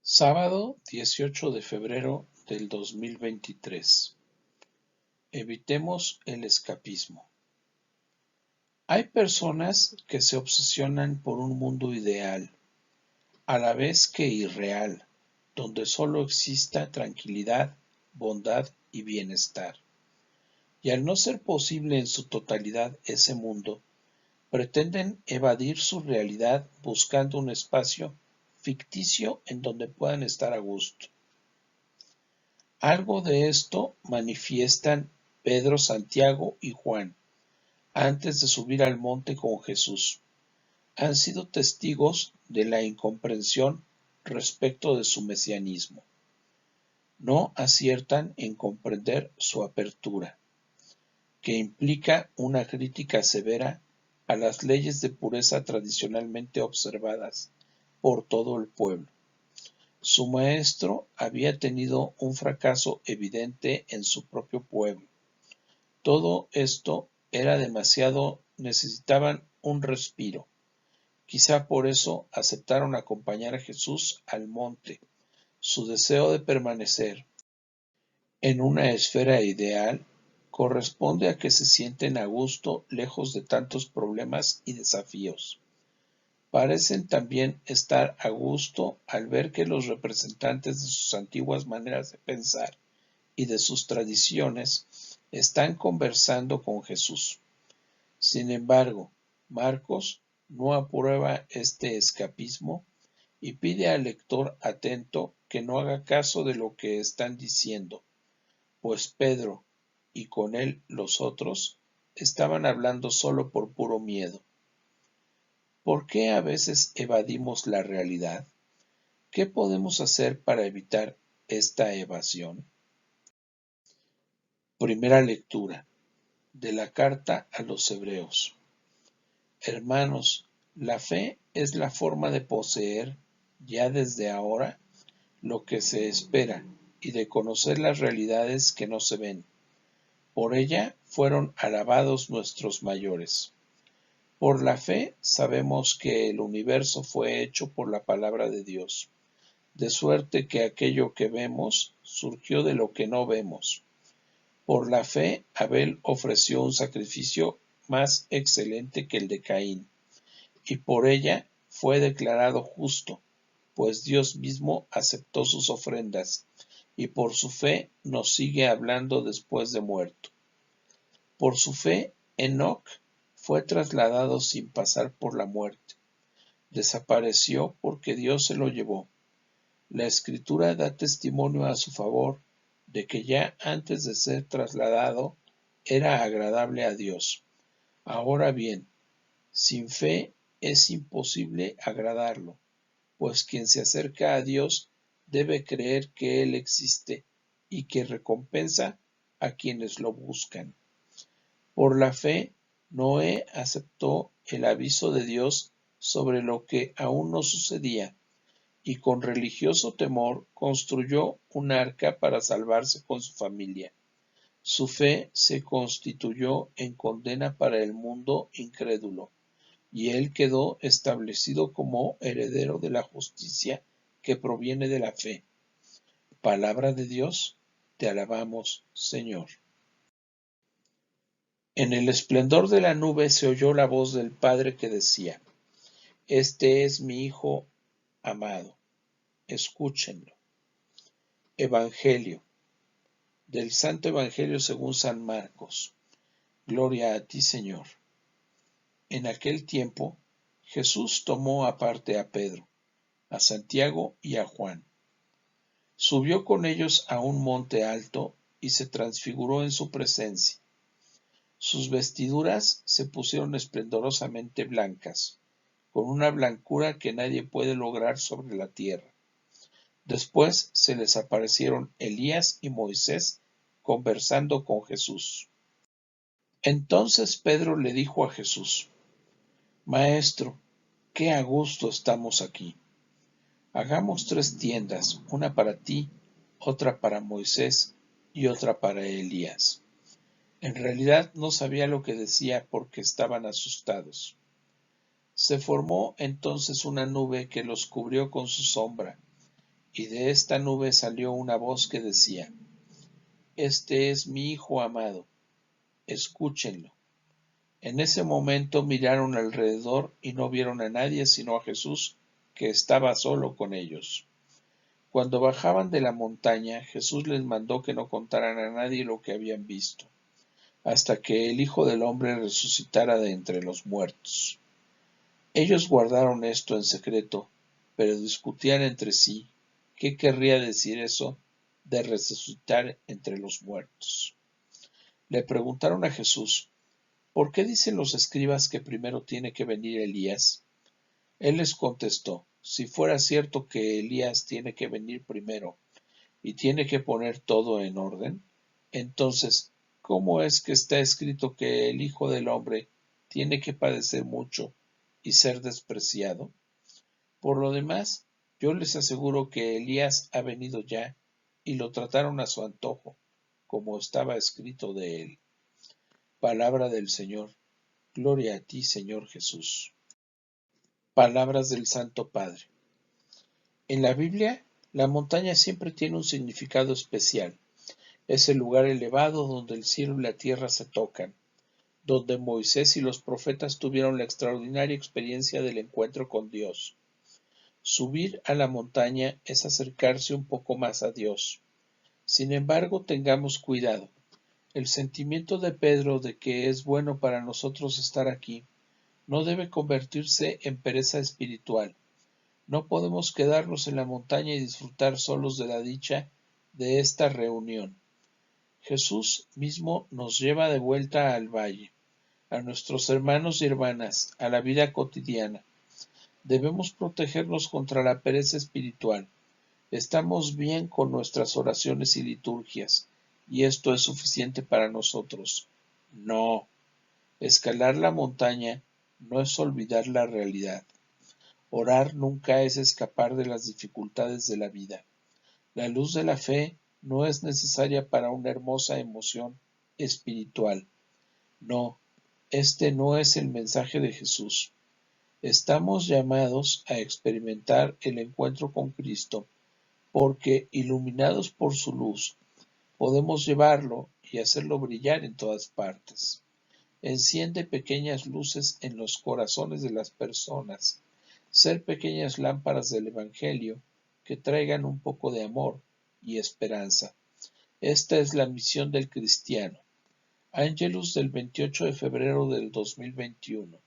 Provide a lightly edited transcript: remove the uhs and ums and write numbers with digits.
Sábado 18 de febrero del 2023. Evitemos el escapismo. Hay personas que se obsesionan por un mundo ideal, a la vez que irreal, donde solo exista tranquilidad, bondad y bienestar. Y al no ser posible en su totalidad ese mundo, pretenden evadir su realidad buscando un espacio ficticio en donde puedan estar a gusto. Algo de esto manifiestan Pedro, Santiago y Juan antes de subir al monte con Jesús. Han sido testigos de la incomprensión respecto de su mesianismo. No aciertan en comprender su apertura, que implica una crítica severa a las leyes de pureza tradicionalmente observadas por todo el pueblo. Su maestro había tenido un fracaso evidente en su propio pueblo. Todo esto era demasiado, necesitaban un respiro. Quizá por eso aceptaron acompañar a Jesús al monte. Su deseo de permanecer en una esfera ideal corresponde a que se sienten a gusto lejos de tantos problemas y desafíos. Parecen también estar a gusto al ver que los representantes de sus antiguas maneras de pensar y de sus tradiciones están conversando con Jesús. Sin embargo, Marcos no aprueba este escapismo y pide al lector atento que no haga caso de lo que están diciendo, pues Pedro y con él los otros estaban hablando solo por puro miedo. ¿Por qué a veces evadimos la realidad? ¿Qué podemos hacer para evitar esta evasión? Primera lectura de la carta a los Hebreos. Hermanos, la fe es la forma de poseer, ya desde ahora, lo que se espera y de conocer las realidades que no se ven. Por ella fueron alabados nuestros mayores. Por la fe sabemos que el universo fue hecho por la palabra de Dios, de suerte que aquello que vemos surgió de lo que no vemos. Por la fe Abel ofreció un sacrificio más excelente que el de Caín, y por ella fue declarado justo, pues Dios mismo aceptó sus ofrendas, y por su fe nos sigue hablando después de muerto. Por su fe Enoc fue trasladado sin pasar por la muerte. Desapareció porque Dios se lo llevó. La Escritura da testimonio a su favor de que ya antes de ser trasladado era agradable a Dios. Ahora bien, sin fe es imposible agradarlo, pues quien se acerca a Dios debe creer que Él existe y que recompensa a quienes lo buscan. Por la fe, Noé aceptó el aviso de Dios sobre lo que aún no sucedía, y con religioso temor construyó un arca para salvarse con su familia. Su fe se constituyó en condena para el mundo incrédulo, y él quedó establecido como heredero de la justicia que proviene de la fe. Palabra de Dios, te alabamos, Señor. En el esplendor de la nube se oyó la voz del Padre que decía: Este es mi Hijo amado, escúchenlo. Evangelio del Santo Evangelio según San Marcos. Gloria a ti, Señor. En aquel tiempo, Jesús tomó aparte a Pedro, a Santiago y a Juan. Subió con ellos a un monte alto y se transfiguró en su presencia. Sus vestiduras se pusieron esplendorosamente blancas, con una blancura que nadie puede lograr sobre la tierra. Después se les aparecieron Elías y Moisés conversando con Jesús. Entonces Pedro le dijo a Jesús: Maestro, qué a gusto estamos aquí. Hagamos 3 tiendas, una para ti, otra para Moisés y otra para Elías. En realidad no sabía lo que decía porque estaban asustados. Se formó entonces una nube que los cubrió con su sombra, y de esta nube salió una voz que decía: Este es mi Hijo amado, escúchenlo. En ese momento miraron alrededor y no vieron a nadie sino a Jesús, que estaba solo con ellos. Cuando bajaban de la montaña, Jesús les mandó que no contaran a nadie lo que habían visto, hasta que el Hijo del Hombre resucitara de entre los muertos. Ellos guardaron esto en secreto, pero discutían entre sí qué querría decir eso de resucitar entre los muertos. Le preguntaron a Jesús: ¿Por qué dicen los escribas que primero tiene que venir Elías? Él les contestó: Si fuera cierto que Elías tiene que venir primero y tiene que poner todo en orden, entonces, ¿cómo es que está escrito que el Hijo del Hombre tiene que padecer mucho y ser despreciado? Por lo demás, yo les aseguro que Elías ha venido ya y lo trataron a su antojo, como estaba escrito de él. Palabra del Señor. Gloria a ti, Señor Jesús. Palabras del Santo Padre. En la Biblia, la montaña siempre tiene un significado especial. Es el lugar elevado donde el cielo y la tierra se tocan, donde Moisés y los profetas tuvieron la extraordinaria experiencia del encuentro con Dios. Subir a la montaña es acercarse un poco más a Dios. Sin embargo, tengamos cuidado. El sentimiento de Pedro de que es bueno para nosotros estar aquí no debe convertirse en pereza espiritual. No podemos quedarnos en la montaña y disfrutar solos de la dicha de esta reunión. Jesús mismo nos lleva de vuelta al valle, a nuestros hermanos y hermanas, a la vida cotidiana. Debemos protegernos contra la pereza espiritual. Estamos bien con nuestras oraciones y liturgias, y esto es suficiente para nosotros. No, escalar la montaña no es olvidar la realidad. Orar nunca es escapar de las dificultades de la vida. La luz de la fe no es necesaria para una hermosa emoción espiritual. No, este no es el mensaje de Jesús. Estamos llamados a experimentar el encuentro con Cristo, porque, iluminados por su luz, podemos llevarlo y hacerlo brillar en todas partes. Enciende pequeñas luces en los corazones de las personas. Ser pequeñas lámparas del Evangelio que traigan un poco de amor y esperanza. Esta es la misión del cristiano. Ángelus del 28 de febrero del 2021.